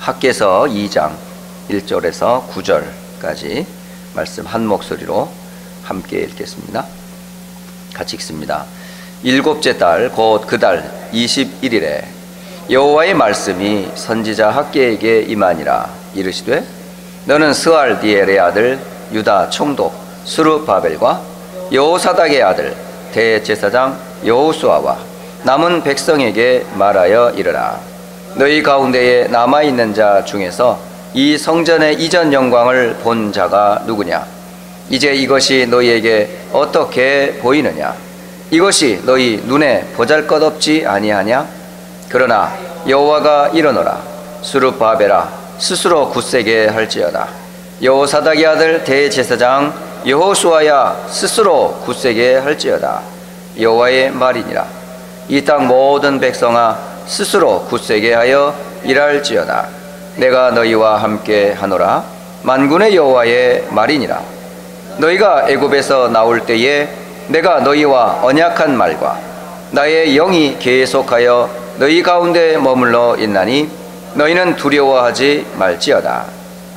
학개서 2장 1절에서 9절까지 말씀 한 목소리로 함께 읽겠습니다. 같이 읽습니다. 일곱째 달 곧 그 달 21일에 여호와의 말씀이 선지자 학개에게 임하니라. 이르시되 너는 스알디엘의 아들 유다 총독 스룹바벨과 여호사닥의 아들 대제사장 여호수아와 남은 백성에게 말하여 이르라. 너희 가운데에 남아있는 자 중에서 이 성전의 이전 영광을 본 자가 누구냐? 이제 이것이 너희에게 어떻게 보이느냐? 이것이 너희 눈에 보잘것없지 아니하냐? 그러나 여호와가 이르노라. 스룹바벨아 스스로 굳세게 할지어다. 여호사닥의 아들 대제사장 여호수아야 스스로 굳세게 할지어다. 여호와의 말이니라. 이 땅 모든 백성아 스스로 굳세게 하여 일할지어다. 내가 너희와 함께 하노라. 만군의 여호와의 말이니라. 너희가 애굽에서 나올 때에 내가 너희와 언약한 말과 나의 영이 계속하여 너희 가운데 머물러 있나니 너희는 두려워하지 말지어다.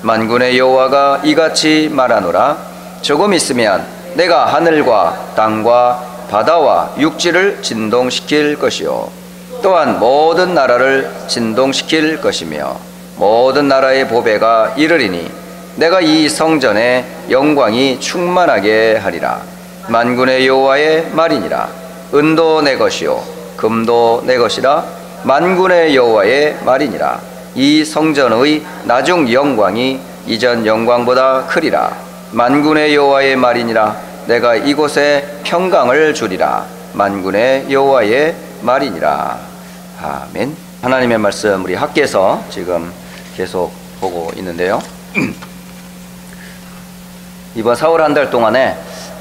만군의 여호와가 이같이 말하노라. 조금 있으면 내가 하늘과 땅과 바다와 육지를 진동시킬 것이요 또한 모든 나라를 진동시킬 것이며 모든 나라의 보배가 이르리니 내가 이 성전의 영광이 충만하게 하리라. 만군의 여호와의 말이니라. 은도 내 것이요 금도 내 것이라. 만군의 여호와의 말이니라. 이 성전의 나중 영광이 이전 영광보다 크리라. 만군의 여호와의 말이니라. 내가 이곳에 평강을 주리라. 만군의 여호와의 말이니라. 아멘. 하나님의 말씀 우리 학개서 지금 계속 보고 있는데요. 이번 4월 한 달 동안에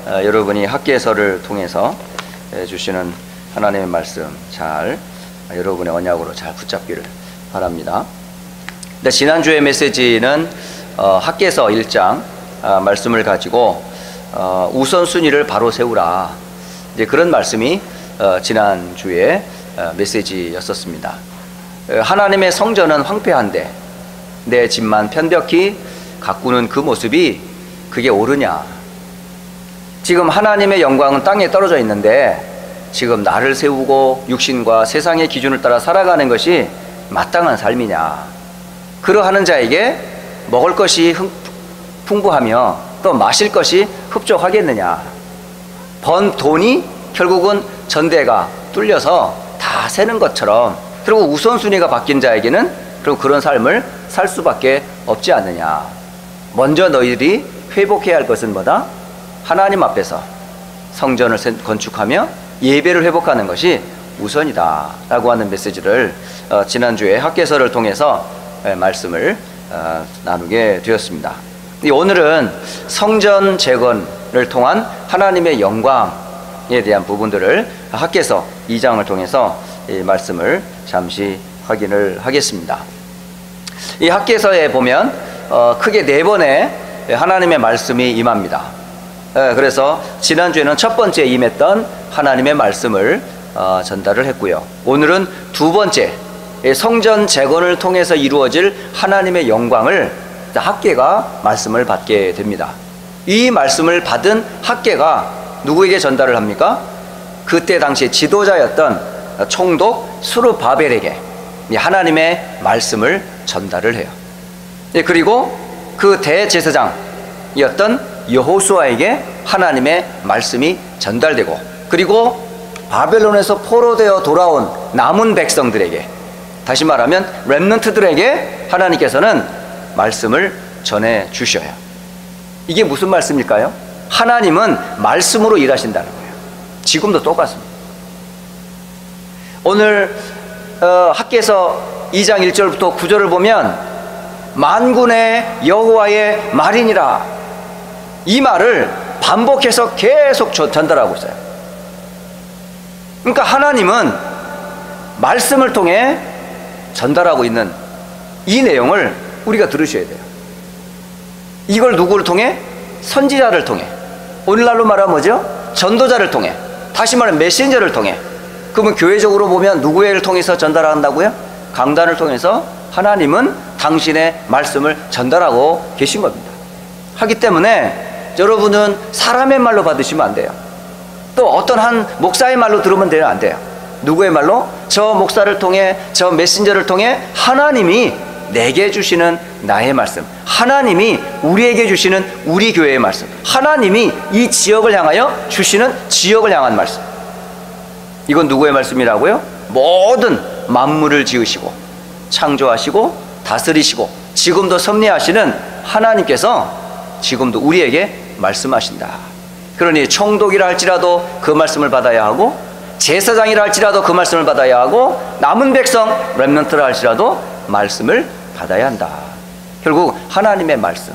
여러분이 학개서를 통해서 주시는 하나님의 말씀 잘 여러분의 언약으로 잘 붙잡기를 바랍니다. 근데 지난주의 메시지는 학개서 1장 말씀을 가지고 우선순위를 바로 세우라, 이제 그런 말씀이 지난주에 메시지였었습니다. 하나님의 성전은 황폐한데 내 집만 편벽히 가꾸는 그 모습이 그게 옳으냐? 지금 하나님의 영광은 땅에 떨어져 있는데 지금 나를 세우고 육신과 세상의 기준을 따라 살아가는 것이 마땅한 삶이냐? 그러하는 자에게 먹을 것이 풍부하며 또 마실 것이 흡족하겠느냐? 번 돈이 결국은 전대가 뚫려서 다 새는 것처럼, 그리고 우선순위가 바뀐 자에게는 그리고 그런 삶을 살 수밖에 없지 않느냐? 먼저 너희들이 회복해야 할 것은 뭐다? 하나님 앞에서 성전을 건축하며 예배를 회복하는 것이 우선이다 라고 하는 메시지를 지난주에 학개서를 통해서 말씀을 나누게 되었습니다. 오늘은 성전 재건을 통한 하나님의 영광에 대한 부분들을 학개서 2장을 통해서 이 말씀을 잠시 확인을 하겠습니다. 이 학개서에 보면 크게 4번의 하나님의 말씀이 임합니다. 그래서 지난주에는 첫 번째 임했던 하나님의 말씀을 전달을 했고요. 오늘은 두 번째 성전 재건을 통해서 이루어질 하나님의 영광을 학개가 말씀을 받게 됩니다. 이 말씀을 받은 학개가 누구에게 전달을 합니까? 그때 당시 지도자였던 총독 스룹바벨에게 하나님의 말씀을 전달을 해요. 그리고 그 대제사장이었던 여호수아에게 하나님의 말씀이 전달되고, 그리고 바벨론에서 포로되어 돌아온 남은 백성들에게, 다시 말하면 렘넌트들에게 하나님께서는 말씀을 전해 주셔요. 이게 무슨 말씀일까요? 하나님은 말씀으로 일하신다는 거예요. 지금도 똑같습니다. 오늘 학개서 2장 1절부터 9절을 보면 만군의 여호와의 말이니라, 이 말을 반복해서 계속 전달하고 있어요. 그러니까 하나님은 말씀을 통해 전달하고 있는 이 내용을 우리가 들으셔야 돼요. 이걸 누구를 통해? 선지자를 통해. 오늘날로 말하면 뭐죠? 전도자를 통해. 다시 말하면 메신저를 통해. 그러면 교회적으로 보면 누구를 통해서 전달한다고요? 강단을 통해서 하나님은 당신의 말씀을 전달하고 계신 겁니다. 하기 때문에 여러분은 사람의 말로 받으시면 안 돼요. 또 어떤 한 목사의 말로 들으면 안 돼요. 누구의 말로? 저 목사를 통해, 저 메신저를 통해 하나님이 내게 주시는 나의 말씀, 하나님이 우리에게 주시는 우리 교회의 말씀, 하나님이 이 지역을 향하여 주시는 지역을 향한 말씀. 이건 누구의 말씀이라고요? 모든 만물을 지으시고 창조하시고 다스리시고 지금도 섭리하시는 하나님께서 지금도 우리에게 말씀하신다. 그러니 총독이라 할지라도 그 말씀을 받아야 하고, 제사장이라 할지라도 그 말씀을 받아야 하고, 남은 백성 렘넌트라 할지라도 말씀을 받아야 한다. 결국 하나님의 말씀,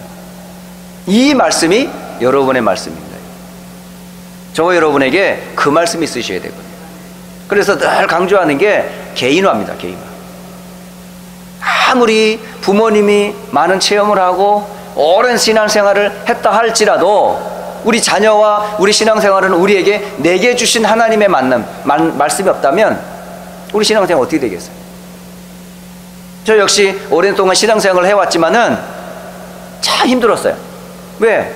이 말씀이 여러분의 말씀입니다. 저와 여러분에게 그 말씀이 있으셔야 되거든요. 그래서 늘 강조하는 게 개인화입니다. 개인화. 아무리 부모님이 많은 체험을 하고 오랜 신앙생활을 했다 할지라도 우리 자녀와 우리 신앙생활은 우리에게 내게 주신 하나님의 말씀이 없다면 우리 신앙생활 어떻게 되겠어요? 저 역시 오랜 동안 신앙생활을 해왔지만은 참 힘들었어요. 왜?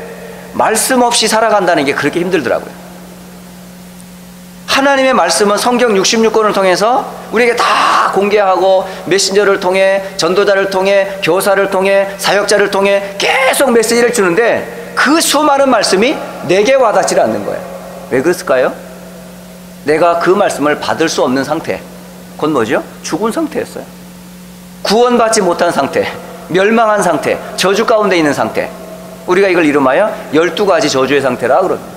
말씀 없이 살아간다는 게 그렇게 힘들더라고요. 하나님의 말씀은 성경 66권을 통해서 우리에게 다 공개하고, 메신저를 통해, 전도자를 통해, 교사를 통해, 사역자를 통해 계속 메시지를 주는데 그 수많은 말씀이 내게 와닿지 않는 거예요. 왜 그랬을까요? 내가 그 말씀을 받을 수 없는 상태, 그건 뭐죠? 죽은 상태였어요. 구원받지 못한 상태, 멸망한 상태, 저주 가운데 있는 상태. 우리가 이걸 이름하여 12가지 저주의 상태라 그럽니다.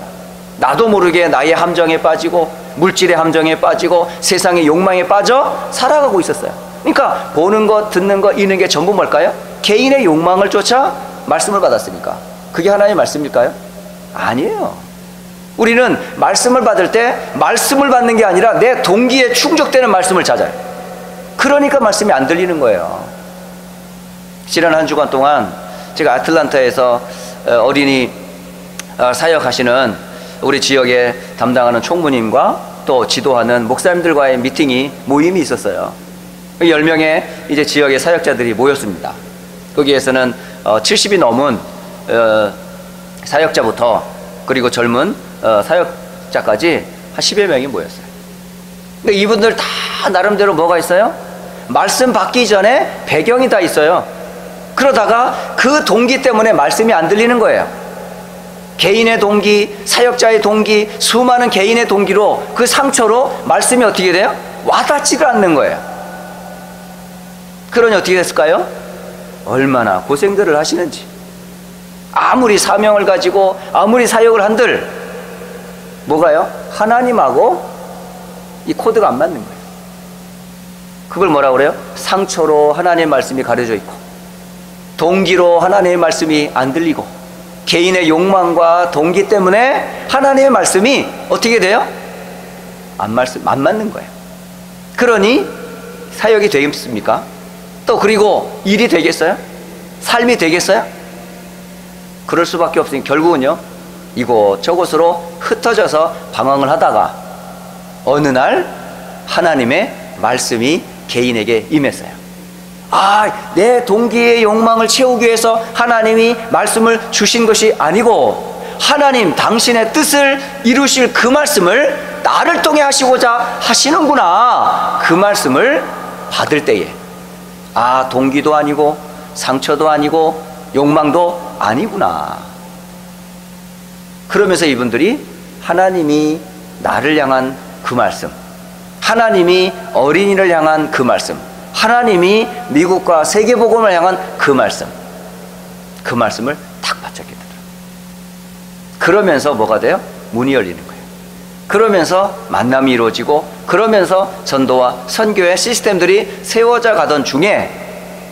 나도 모르게 나의 함정에 빠지고, 물질의 함정에 빠지고, 세상의 욕망에 빠져 살아가고 있었어요. 그러니까 보는 것, 듣는 것, 이는 게 전부 뭘까요? 개인의 욕망을 쫓아 말씀을 받았으니까. 그게 하나님의 말씀일까요? 아니에요. 우리는 말씀을 받을 때 말씀을 받는 게 아니라 내 동기에 충족되는 말씀을 찾아요. 그러니까 말씀이 안 들리는 거예요. 지난 한 주간 동안 제가 아틀란타에서 어린이 사역하시는 우리 지역에 담당하는 총무님과 또 지도하는 목사님들과의 모임이 있었어요. 10명의 이제 지역의 사역자들이 모였습니다. 거기에서는 70이 넘은 사역자부터 그리고 젊은 사역자까지 한 10여 명이 모였어요. 근데 이분들 다 나름대로 뭐가 있어요? 말씀 받기 전에 배경이 다 있어요. 그러다가 그 동기 때문에 말씀이 안 들리는 거예요. 개인의 동기, 사역자의 동기, 수많은 개인의 동기로 그 상처로 말씀이 어떻게 돼요? 와닿지를 않는 거예요. 그러니 어떻게 됐을까요? 얼마나 고생들을 하시는지. 아무리 사명을 가지고 아무리 사역을 한들 뭐가요? 하나님하고 이 코드가 안 맞는 거예요. 그걸 뭐라고 그래요? 상처로 하나님의 말씀이 가려져 있고, 동기로 하나님의 말씀이 안 들리고, 개인의 욕망과 동기 때문에 하나님의 말씀이 어떻게 돼요? 안 맞는 거예요. 그러니 사역이 되겠습니까? 또 그리고 일이 되겠어요? 삶이 되겠어요? 그럴 수밖에 없으니 결국은요, 이곳저곳으로 흩어져서 방황을 하다가 어느 날 하나님의 말씀이 개인에게 임했어요. 내 동기의 욕망을 채우기 위해서 하나님이 말씀을 주신 것이 아니고, 하나님 당신의 뜻을 이루실 그 말씀을 나를 통해 하시고자 하시는구나. 그 말씀을 받을 때에 동기도 아니고 상처도 아니고 욕망도 아니구나. 그러면서 이분들이 하나님이 나를 향한 그 말씀, 하나님이 어린이를 향한 그 말씀, 하나님이 미국과 세계복음을 향한 그 말씀을 딱 받쳤게 되더라고요. 그러면서 뭐가 돼요? 문이 열리는 거예요. 그러면서 만남이 이루어지고, 그러면서 전도와 선교의 시스템들이 세워져 가던 중에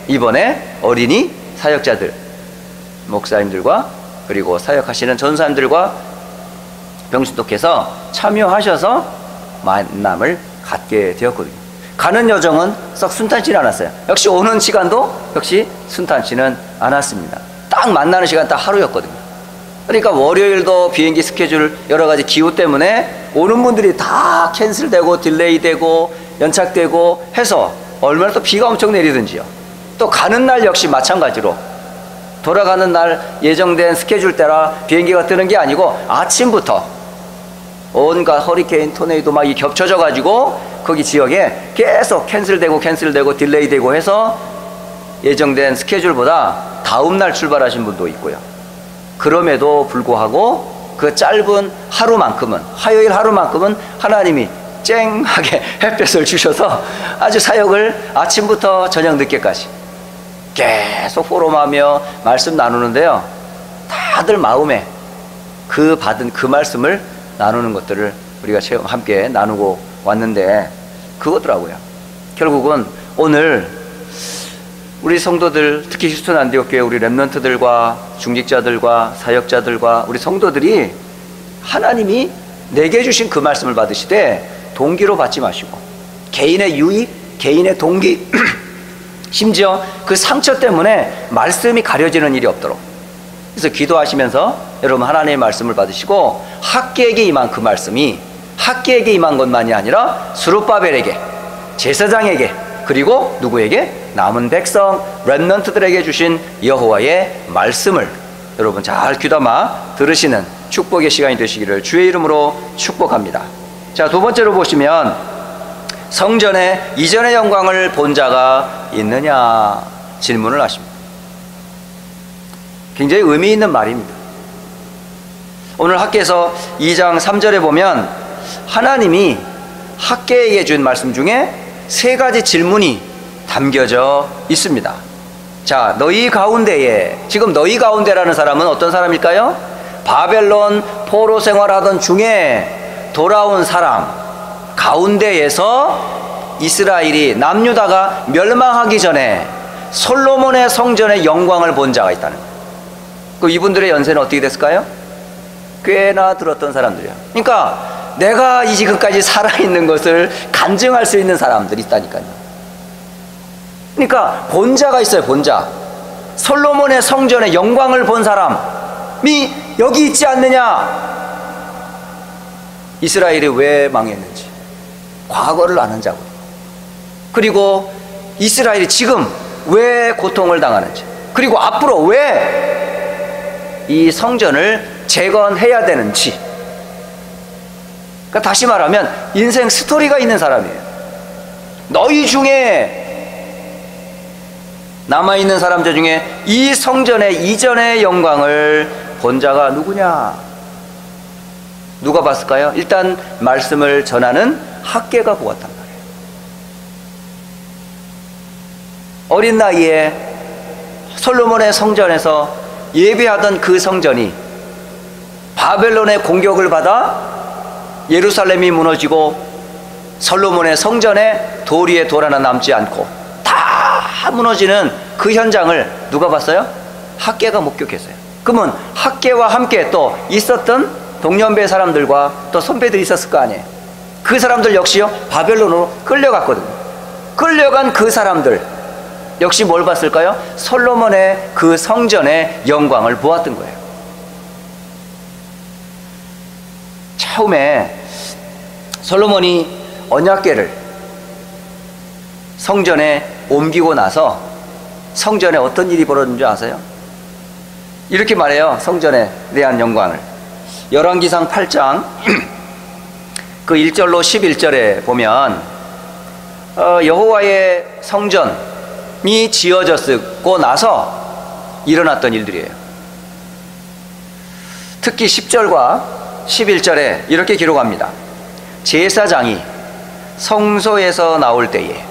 이번에 어린이 사역자들, 목사님들과 그리고 사역하시는 전사님들과 병신독해서 참여하셔서 만남을 갖게 되었거든요. 가는 여정은 썩 순탄치 않았어요. 역시 오는 시간도 역시 순탄치는 않았습니다. 딱 만나는 시간 딱 하루였거든요. 그러니까 월요일도 비행기 스케줄 여러 가지 기후 때문에 오는 분들이 다 캔슬되고 딜레이되고 연착되고 해서 얼마나 또 비가 엄청 내리든지요. 또 가는 날 역시 마찬가지로 돌아가는 날 예정된 스케줄 따라 비행기가 뜨는 게 아니고 아침부터 온갖 허리케인, 토네이도 막 겹쳐져 가지고 거기 지역에 계속 캔슬되고 딜레이되고 해서 예정된 스케줄보다 다음 날 출발하신 분도 있고요. 그럼에도 불구하고 그 짧은 하루만큼은, 화요일 하루만큼은 하나님이 쨍하게 햇볕을 주셔서 아주 사역을 아침부터 저녁 늦게까지 계속 포럼하며 말씀 나누는데요, 다들 마음에 그 받은 그 말씀을 나누는 것들을 우리가 함께 나누고 왔는데, 그거더라고요. 결국은 오늘 우리 성도들, 특히 휴스턴 안디옥교회 우리 렘넌트들과 중직자들과 사역자들과 우리 성도들이 하나님이 내게 주신 그 말씀을 받으시되 동기로 받지 마시고 개인의 유익, 개인의 동기 심지어 그 상처 때문에 말씀이 가려지는 일이 없도록, 그래서 기도하시면서 여러분 하나님의 말씀을 받으시고 학계에게 임한 그 말씀이 학계에게 임한 것만이 아니라 스룹바벨에게, 제사장에게, 그리고 누구에게? 남은 백성 렘넌트들에게 주신 여호와의 말씀을 여러분 잘 귀담아 들으시는 축복의 시간이 되시기를 주의 이름으로 축복합니다. 자, 두 번째로 보시면 성전에 이전의 영광을 본 자가 있느냐 질문을 하십니다. 굉장히 의미 있는 말입니다. 오늘 학개서 2장 3절에 보면 하나님이 학개에게 준 말씀 중에 세 가지 질문이 담겨져 있습니다. 자, 너희 가운데에, 지금 너희 가운데라는 사람은 어떤 사람일까요? 바벨론 포로 생활하던 중에 돌아온 사람 가운데에서 이스라엘이 남유다가 멸망하기 전에 솔로몬의 성전의 영광을 본 자가 있다는 거예요. 그 이분들의 연세는 어떻게 됐을까요? 꽤나 들었던 사람들이야. 그러니까 내가 이 지금까지 살아있는 것을 간증할 수 있는 사람들이 있다니까요. 그러니까 본자가 있어요. 본자. 솔로몬의 성전의 영광을 본 사람이 여기 있지 않느냐. 이스라엘이 왜 망했는지 과거를 아는 자고, 그리고 이스라엘이 지금 왜 고통을 당하는지, 그리고 앞으로 왜 이 성전을 재건해야 되는지. 그러니까 다시 말하면 인생 스토리가 있는 사람이에요. 너희 중에 남아있는 사람들 중에 이 성전의 이전의 영광을 본 자가 누구냐? 누가 봤을까요? 일단 말씀을 전하는 학개가 보았단 말이에요. 어린 나이에 솔로몬의 성전에서 예배하던 그 성전이 바벨론의 공격을 받아 예루살렘이 무너지고 솔로몬의 성전에 돌 위에 돌 하나 남지 않고 다 무너지는 그 현장을 누가 봤어요? 학개가 목격했어요. 그러면 학개와 함께 또 있었던 동년배 사람들과 또 선배들이 있었을 거 아니에요. 그 사람들 역시요 바벨론으로 끌려갔거든요. 끌려간 그 사람들 역시 뭘 봤을까요? 솔로몬의 그 성전의 영광을 보았던 거예요. 처음에 솔로몬이 언약궤를 성전에 옮기고 나서 성전에 어떤 일이 벌어진 줄 아세요? 이렇게 말해요. 성전에 대한 영광을. 열왕기상 8장 그 1절로 11절에 보면 여호와의 성전이 지어졌고 나서 일어났던 일들이에요. 특히 10절과 11절에 이렇게 기록합니다. 제사장이 성소에서 나올 때에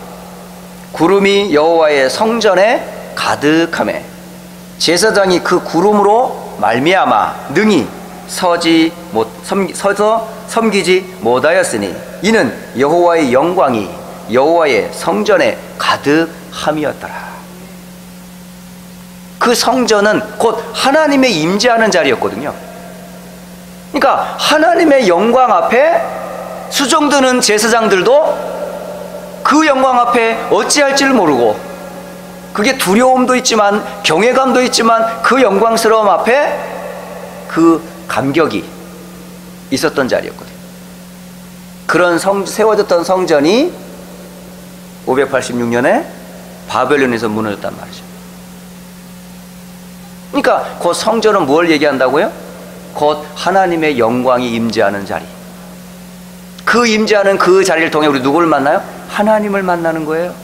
구름이 여호와의 성전에 가득하매 제사장이 그 구름으로 말미암아 능히 서서 섬기지 못하였으니 이는 여호와의 영광이 여호와의 성전에 가득함이었더라. 그 성전은 곧 하나님의 임재하는 자리였거든요. 그러니까 하나님의 영광 앞에 수종드는 제사장들도 그 영광 앞에 어찌할지를 모르고, 그게 두려움도 있지만 경외감도 있지만 그 영광스러움 앞에 그 감격이 있었던 자리였거든요. 그런 세워졌던 성전이 586년에 바벨론에서 무너졌단 말이죠. 그러니까 그 성전은 뭘 얘기한다고요? 곧 하나님의 영광이 임재하는 자리. 그 임재하는 그 자리를 통해 우리 누구를 만나요? 하나님을 만나는 거예요.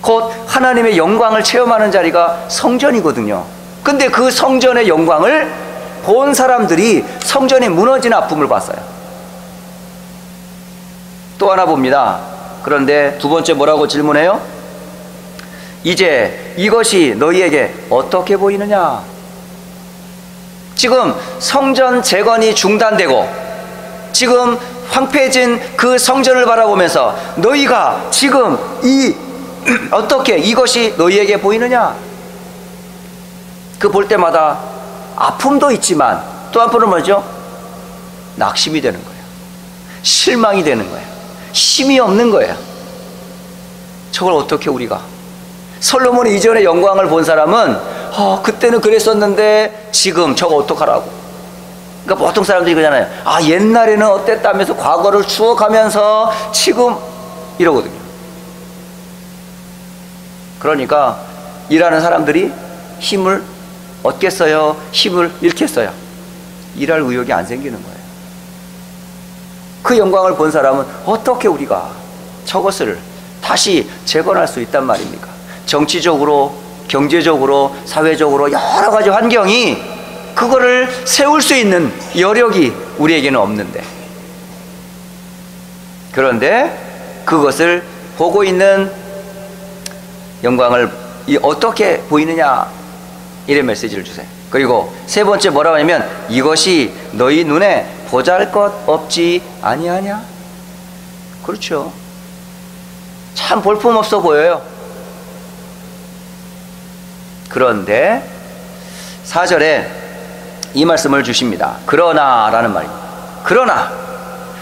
곧 하나님의 영광을 체험하는 자리가 성전이거든요. 근데 그 성전의 영광을 본 사람들이 성전이 무너진 아픔을 봤어요. 또 하나 봅니다. 그런데 두 번째 뭐라고 질문해요? 이제 이것이 너희에게 어떻게 보이느냐? 지금 성전 재건이 중단되고 지금 황폐해진 그 성전을 바라보면서 너희가 지금 어떻게 이것이 너희에게 보이느냐? 그 볼 때마다 아픔도 있지만 또 한편으로 뭐죠? 낙심이 되는 거예요. 실망이 되는 거예요. 힘이 없는 거예요. 저걸 어떻게 우리가, 솔로몬이 이전의 영광을 본 사람은 그때는 그랬었는데 지금 저거 어떡하라고. 그러니까 보통 사람들이 그러잖아요. 옛날에는 어땠다면서 과거를 추억하면서 지금 이러거든요. 그러니까 일하는 사람들이 힘을 얻겠어요? 힘을 잃겠어요? 일할 의욕이 안 생기는 거예요. 그 영광을 본 사람은 어떻게 우리가 저것을 다시 재건할 수 있단 말입니까? 정치적으로, 경제적으로, 사회적으로 여러 가지 환경이 그거를 세울 수 있는 여력이 우리에게는 없는데, 그런데 그것을 보고 있는 영광을 어떻게 보이느냐, 이런 메시지를 주세요. 그리고 세 번째 뭐라고 하냐면 이것이 너희 눈에 보잘것 없지 아니하냐? 그렇죠. 참 볼품없어 보여요. 그런데 4절에 이 말씀을 주십니다. 그러나 라는 말입니다. 그러나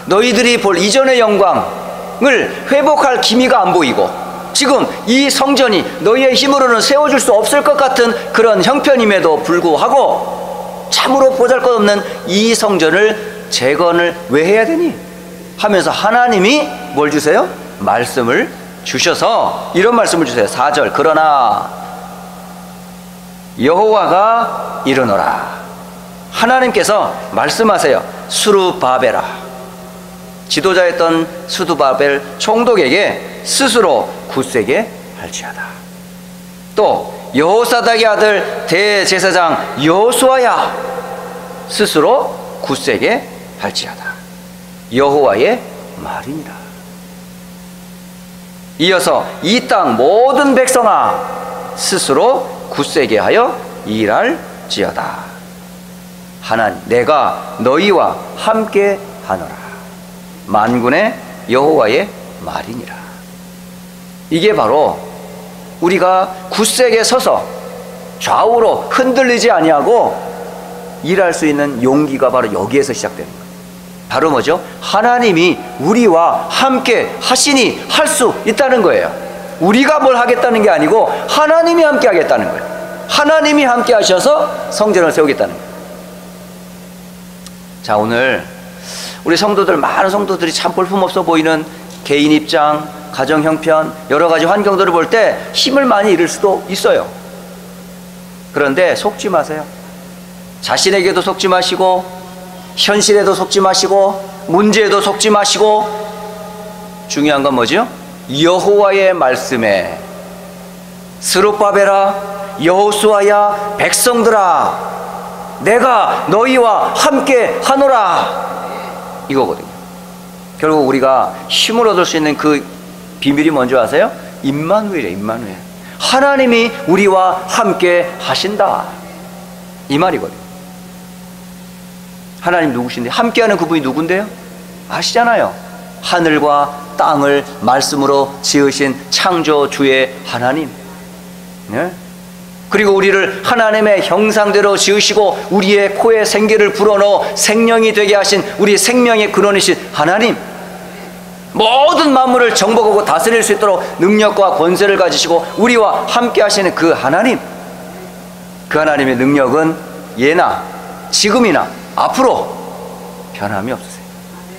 너희들이 볼 이전의 영광을 회복할 기미가 안 보이고 지금 이 성전이 너희의 힘으로는 세워줄 수 없을 것 같은 그런 형편임에도 불구하고 참으로 보잘것없는 이 성전을 재건을 왜 해야 되니? 하면서 하나님이 뭘 주세요? 말씀을 주셔서 이런 말씀을 주세요. 4절 그러나 여호와가 이르노라. 하나님께서 말씀하세요. 수르바벨아, 지도자였던 수르바벨 총독에게 스스로 굳세게 할지어다. 또 여호사닥의 아들 대제사장 여호수아야, 스스로 굳세게 할지어다. 여호와의 말이니라. 이어서 이 땅 모든 백성아, 스스로 굳세게 하여 일할지어다. 하나님, 내가 너희와 함께 하노라. 만군의 여호와의 말이니라. 이게 바로 우리가 굳세게 서서 좌우로 흔들리지 아니하고 일할 수 있는 용기가 바로 여기에서 시작되는 거예요. 바로 뭐죠? 하나님이 우리와 함께 하시니 할 수 있다는 거예요. 우리가 뭘 하겠다는 게 아니고 하나님이 함께 하겠다는 거예요. 하나님이 함께 하셔서 성전을 세우겠다는 거예요. 자, 오늘 우리 성도들, 많은 성도들이 참 볼품없어 보이는 개인 입장, 가정 형편, 여러 가지 환경들을 볼 때 힘을 많이 잃을 수도 있어요. 그런데 속지 마세요. 자신에게도 속지 마시고, 현실에도 속지 마시고, 문제에도 속지 마시고, 중요한 건 뭐죠? 여호와의 말씀에 스룹바벨아, 여호수아야, 백성들아, 내가 너희와 함께 하노라, 이거거든요. 결국 우리가 힘을 얻을 수 있는 그 비밀이 뭔지 아세요? 임마누엘이에요. 임마누엘. 하나님이 우리와 함께 하신다, 이 말이거든요. 하나님 누구신데? 함께하는 그분이 누군데요? 아시잖아요. 하늘과 땅을 말씀으로 지으신 창조주의 하나님. 네? 그리고 우리를 하나님의 형상대로 지으시고 우리의 코에 생기를 불어넣어 생명이 되게 하신 우리 생명의 근원이신 하나님, 모든 만물을 정복하고 다스릴 수 있도록 능력과 권세를 가지시고 우리와 함께 하시는 그 하나님, 그 하나님의 능력은 예나 지금이나 앞으로 변함이 없으세요.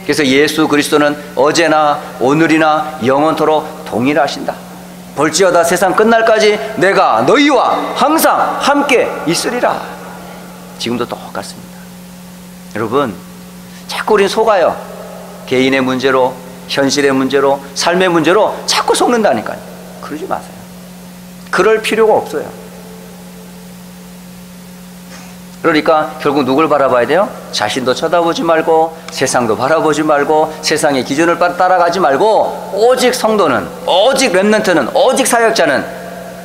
그래서 예수 그리스도는 어제나 오늘이나 영원토록 동일하신다. 볼지어다 세상 끝날까지 내가 너희와 항상 함께 있으리라. 지금도 똑같습니다. 여러분, 자꾸 우린 속아요. 개인의 문제로, 현실의 문제로, 삶의 문제로 자꾸 속는다니까요. 그러지 마세요. 그럴 필요가 없어요. 그러니까 결국 누굴 바라봐야 돼요? 자신도 쳐다보지 말고, 세상도 바라보지 말고, 세상의 기준을 따라가지 말고, 오직 성도는, 오직 렘넌트는, 오직 사역자는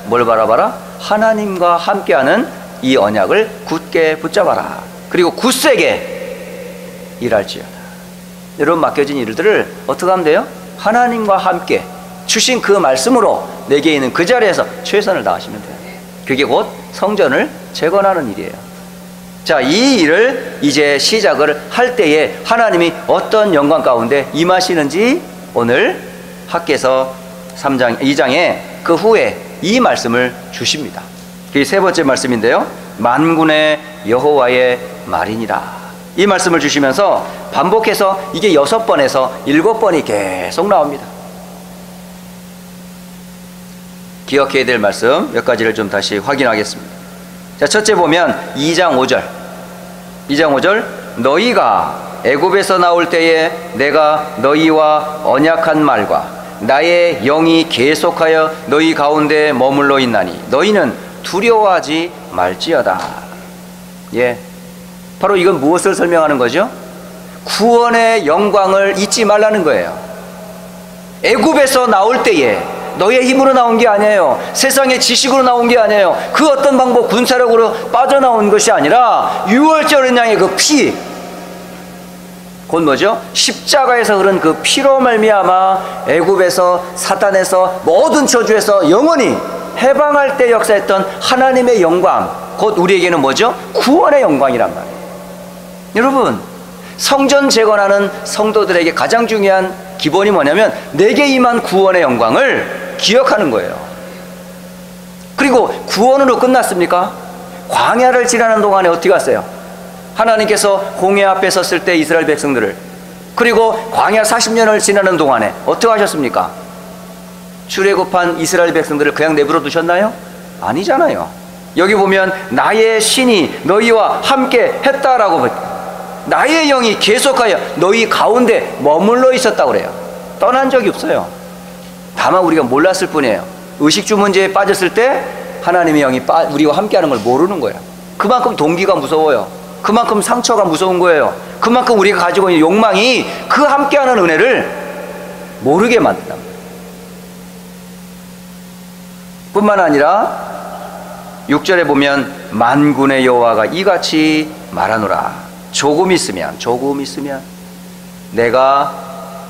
뭘 바라봐라? 하나님과 함께하는 이 언약을 굳게 붙잡아라. 그리고 굳세게 일할지어다. 여러분, 맡겨진 일들을 어떻게 하면 돼요? 하나님과 함께 주신 그 말씀으로 내게 있는 그 자리에서 최선을 다하시면 돼요. 그게 곧 성전을 재건하는 일이에요. 자, 이 일을 이제 시작을 할 때에 하나님이 어떤 영광 가운데 임하시는지 오늘 학개서 2장에 그 후에 이 말씀을 주십니다. 그게 세 번째 말씀인데요. 만군의 여호와의 말이니라. 이 말씀을 주시면서 반복해서 이게 6번에서 7번이 계속 나옵니다. 기억해야 될 말씀 몇 가지를 좀 다시 확인하겠습니다. 자, 첫째 보면 2장 5절 너희가 애굽에서 나올 때에 내가 너희와 언약한 말과 나의 영이 계속하여 너희 가운데 머물러 있나니 너희는 두려워하지 말지어다. 예, 바로 이건 무엇을 설명하는 거죠? 구원의 영광을 잊지 말라는 거예요. 애굽에서 나올 때에 너의 힘으로 나온 게 아니에요. 세상의 지식으로 나온 게 아니에요. 그 어떤 방법, 군사력으로 빠져나온 것이 아니라 유월절 양의 그 피, 곧 뭐죠? 십자가에서 흐른 그 피로 말미암아 애굽에서, 사탄에서, 모든 저주에서 영원히 해방할 때 역사했던 하나님의 영광, 곧 우리에게는 뭐죠? 구원의 영광이란 말이에요. 여러분, 성전 재건하는 성도들에게 가장 중요한 기본이 뭐냐면 내게 임한 구원의 영광을 기억하는 거예요. 그리고 구원으로 끝났습니까? 광야를 지나는 동안에 어떻게 갔어요? 하나님께서 홍해 앞에 섰을 때 이스라엘 백성들을, 그리고 광야 40년을 지나는 동안에 어떻게 하셨습니까? 출애굽한 이스라엘 백성들을 그냥 내버려 두셨나요? 아니잖아요. 여기 보면 나의 신이 너희와 함께 했다라고, 나의 영이 계속하여 너희 가운데 머물러 있었다고 그래요. 떠난 적이 없어요. 다만 우리가 몰랐을 뿐이에요. 의식주 문제에 빠졌을 때 하나님의 영이 우리와 함께하는 걸 모르는 거예요. 그만큼 동기가 무서워요. 그만큼 상처가 무서운 거예요. 그만큼 우리가 가지고 있는 욕망이 그 함께하는 은혜를 모르게 만든다. 뿐만 아니라 6절에 보면 만군의 여호와가 이같이 말하노라. 조금 있으면 내가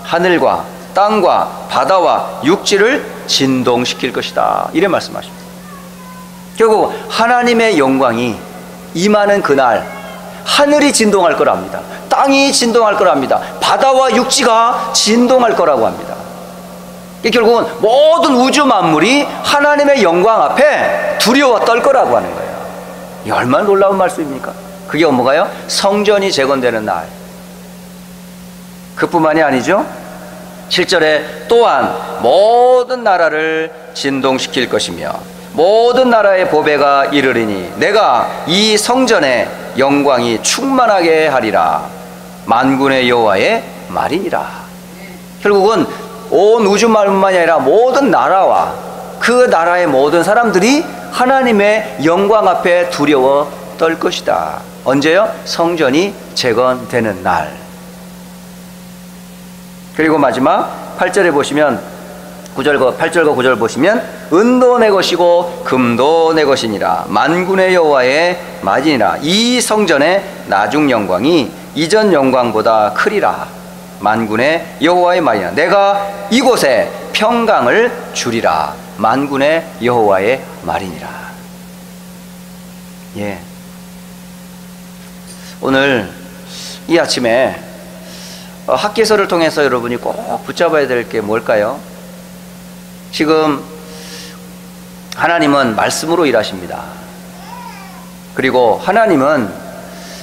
하늘과 땅과 바다와 육지를 진동시킬 것이다. 이래 말씀하십니다. 결국 하나님의 영광이 임하는 그날 하늘이 진동할 거랍니다. 땅이 진동할 거랍니다. 바다와 육지가 진동할 거라고 합니다. 결국은 모든 우주 만물이 하나님의 영광 앞에 두려워 떨 거라고 하는 거예요. 이 얼마나 놀라운 말씀입니까? 그게 뭐가요? 성전이 재건되는 날. 그뿐만이 아니죠. 7절에 또한 모든 나라를 진동시킬 것이며 모든 나라의 보배가 이르리니 내가 이 성전의 영광이 충만하게 하리라. 만군의 여호와의 말이니라. 결국은 온 우주만뿐만이 아니라 모든 나라와 그 나라의 모든 사람들이 하나님의 영광 앞에 두려워 떨 것이다. 언제요? 성전이 재건되는 날. 그리고 마지막 8절에 보시면 8절과 9절 보시면 은도 내 것이고 금도 내 것이니라. 만군의 여호와의 말이니라. 이 성전의 나중 영광이 이전 영광보다 크리라. 만군의 여호와의 말이니라. 내가 이곳에 평강을 주리라. 만군의 여호와의 말이니라. 예. 오늘 이 아침에 학개서를 통해서 여러분이 꼭 붙잡아야 될 게 뭘까요? 지금 하나님은 말씀으로 일하십니다. 그리고 하나님은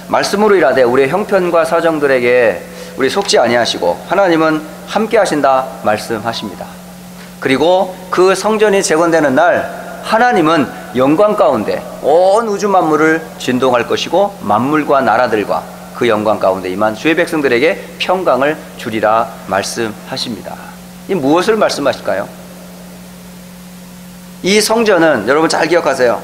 말씀으로 일하되 우리의 형편과 사정들에게 우리 속지 아니하시고 하나님은 함께 하신다 말씀하십니다. 그리고 그 성전이 재건되는 날 하나님은 영광 가운데 온 우주 만물을 진동할 것이고 만물과 나라들과 그 영광 가운데 임한 주의 백성들에게 평강을 주리라 말씀하십니다. 이 무엇을 말씀하실까요? 이 성전은 여러분 잘 기억하세요.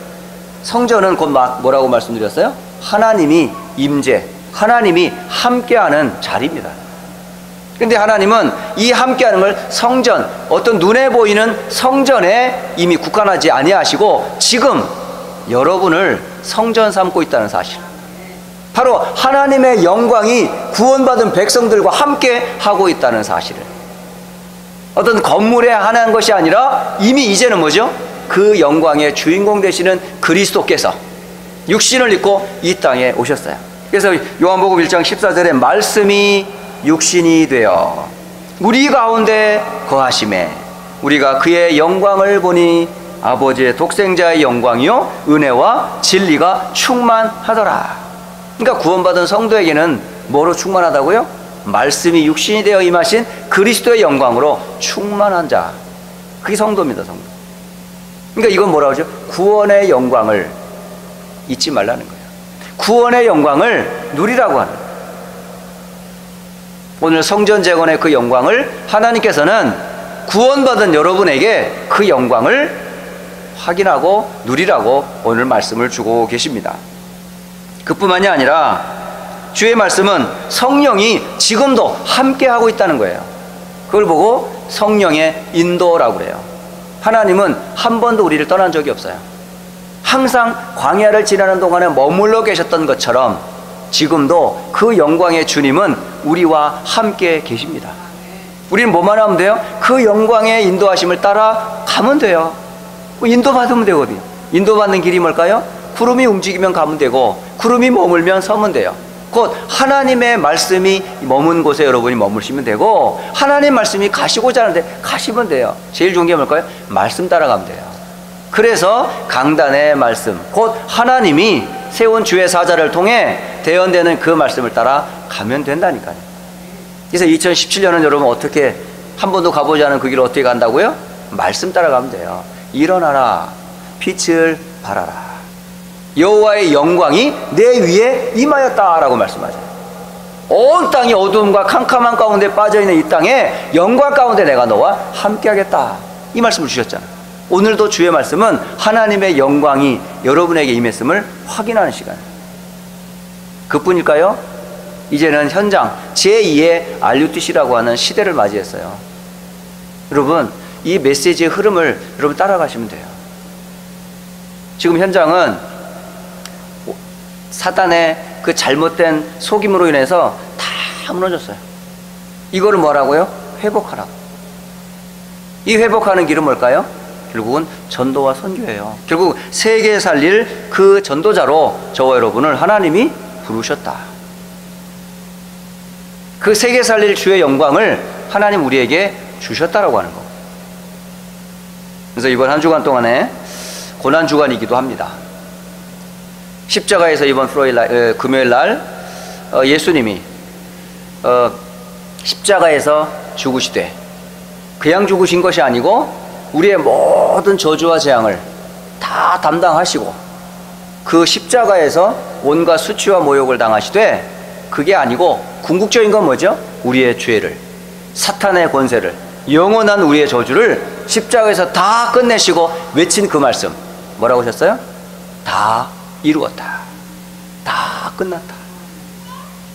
성전은 곧 뭐라고 말씀드렸어요? 하나님이 임재, 하나님이 함께하는 자리입니다. 근데 하나님은 이 함께하는 걸 성전, 어떤 눈에 보이는 성전에 이미 국한하지 아니하시고 지금 여러분을 성전 삼고 있다는 사실, 바로 하나님의 영광이 구원받은 백성들과 함께 하고 있다는 사실을, 어떤 건물에 한한 것이 아니라 이미 이제는 뭐죠? 그 영광의 주인공 되시는 그리스도께서 육신을 입고 이 땅에 오셨어요. 그래서 요한복음 1장 14절에 말씀이 육신이 되어 우리 가운데 거하심에 우리가 그의 영광을 보니 아버지의 독생자의 영광이요 은혜와 진리가 충만하더라. 그러니까 구원받은 성도에게는 뭐로 충만하다고요? 말씀이 육신이 되어 임하신 그리스도의 영광으로 충만한 자, 그게 성도입니다. 성도. 그러니까 이건 뭐라고 하죠? 구원의 영광을 잊지 말라는 거예요. 구원의 영광을 누리라고 하는 거예요. 오늘 성전 재건의 그 영광을 하나님께서는 구원받은 여러분에게 그 영광을 확인하고 누리라고 오늘 말씀을 주고 계십니다. 그뿐만이 아니라 주의 말씀은 성령이 지금도 함께하고 있다는 거예요. 그걸 보고 성령의 인도라고 그래요. 하나님은 한 번도 우리를 떠난 적이 없어요. 항상 광야를 지나는 동안에 머물러 계셨던 것처럼 지금도 그 영광의 주님은 우리와 함께 계십니다. 우리는 뭐만 하면 돼요? 그 영광의 인도하심을 따라 가면 돼요. 인도받으면 되거든요. 인도받는 길이 뭘까요? 구름이 움직이면 가면 되고 구름이 머물면 서면 돼요. 곧 하나님의 말씀이 머문 곳에 여러분이 머무시면 되고 하나님 말씀이 가시고자 하는데 가시면 돼요. 제일 좋은 게 뭘까요? 말씀 따라가면 돼요. 그래서 강단의 말씀, 곧 하나님이 세운 주의 사자를 통해 대언되는 그 말씀을 따라 가면 된다니까요. 그래서 2017년은 여러분 어떻게, 한 번도 가보지 않은 그 길을 어떻게 간다고요? 말씀 따라가면 돼요. 일어나라, 빛을 발하라, 여호와의 영광이 내 위에 임하였다라고 말씀하죠. 온 땅이 어두움과 캄캄한 가운데 빠져있는 이 땅에 영광 가운데 내가 너와 함께하겠다, 이 말씀을 주셨잖아요. 오늘도 주의 말씀은 하나님의 영광이 여러분에게 임했음을 확인하는 시간이에요. 그뿐일까요? 이제는 현장 제2의 RUTC라고 하는 시대를 맞이했어요. 여러분, 이 메시지의 흐름을 여러분 따라가시면 돼요. 지금 현장은 사단의 그 잘못된 속임으로 인해서 다 무너졌어요. 이거를 뭐라고요? 회복하라고. 이 회복하는 길은 뭘까요? 결국은 전도와 선교예요. 결국 세계 살릴 그 전도자로 저와 여러분을 하나님이 부르셨다. 그 세계 살릴 주의 영광을 하나님 우리에게 주셨다라고 하는 거. 그래서 이번 한 주간 동안에 고난 주간이기도 합니다. 십자가에서 이번 금요일 날 예수님이 십자가에서 죽으시되 그냥 죽으신 것이 아니고 우리의 모든 저주와 재앙을 다 담당하시고 그 십자가에서 온갖 수치와 모욕을 당하시되, 그게 아니고 궁극적인 건 뭐죠? 우리의 죄를, 사탄의 권세를, 영원한 우리의 저주를 십자가에서 다 끝내시고 외친 그 말씀 뭐라고 하셨어요? 다 이루었다, 다 끝났다.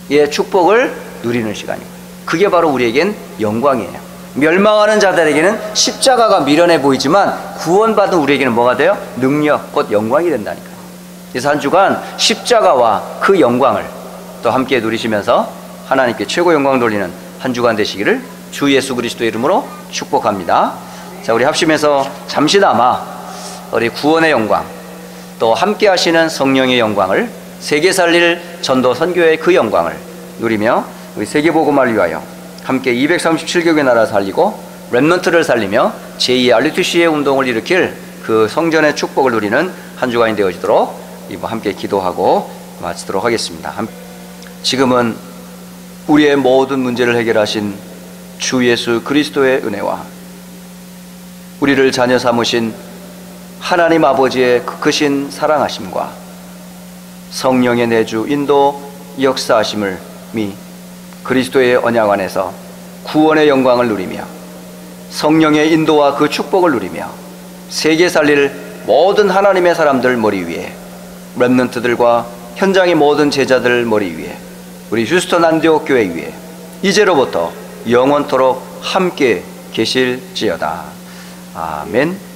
예, 축복을 누리는 시간이고, 그게 바로 우리에겐 영광이에요. 멸망하는 자들에게는 십자가가 미련해 보이지만 구원받은 우리에게는 뭐가 돼요? 능력, 곧 영광이 된다니까요. 그래서 한 주간 십자가와 그 영광을 또 함께 누리시면서 하나님께 최고 영광 돌리는 한 주간 되시기를 주 예수 그리스도의 이름으로 축복합니다. 자, 우리 합심해서 잠시나마 우리 구원의 영광, 또 함께 하시는 성령의 영광을, 세계 살릴 전도 선교의 그 영광을 누리며 우리 세계복음화를 위하여 함께 237개국의 나라 살리고 렘넌트를 살리며 제2의 RUTC의 운동을 일으킬 그 성전의 축복을 누리는 한 주간이 되어지도록 함께 기도하고 마치도록 하겠습니다. 지금은 우리의 모든 문제를 해결하신 주 예수 그리스도의 은혜와 우리를 자녀 삼으신 하나님 아버지의 크신 사랑하심과 성령의 내주 인도 역사하심을 그리스도의 언약 안에서 구원의 영광을 누리며 성령의 인도와 그 축복을 누리며 세계 살릴 모든 하나님의 사람들 머리 위에, 렘넌트들과 현장의 모든 제자들 머리 위에, 우리 휴스턴 안디옥 교회 위에 이제로부터 영원토록 함께 계실지어다. 아멘.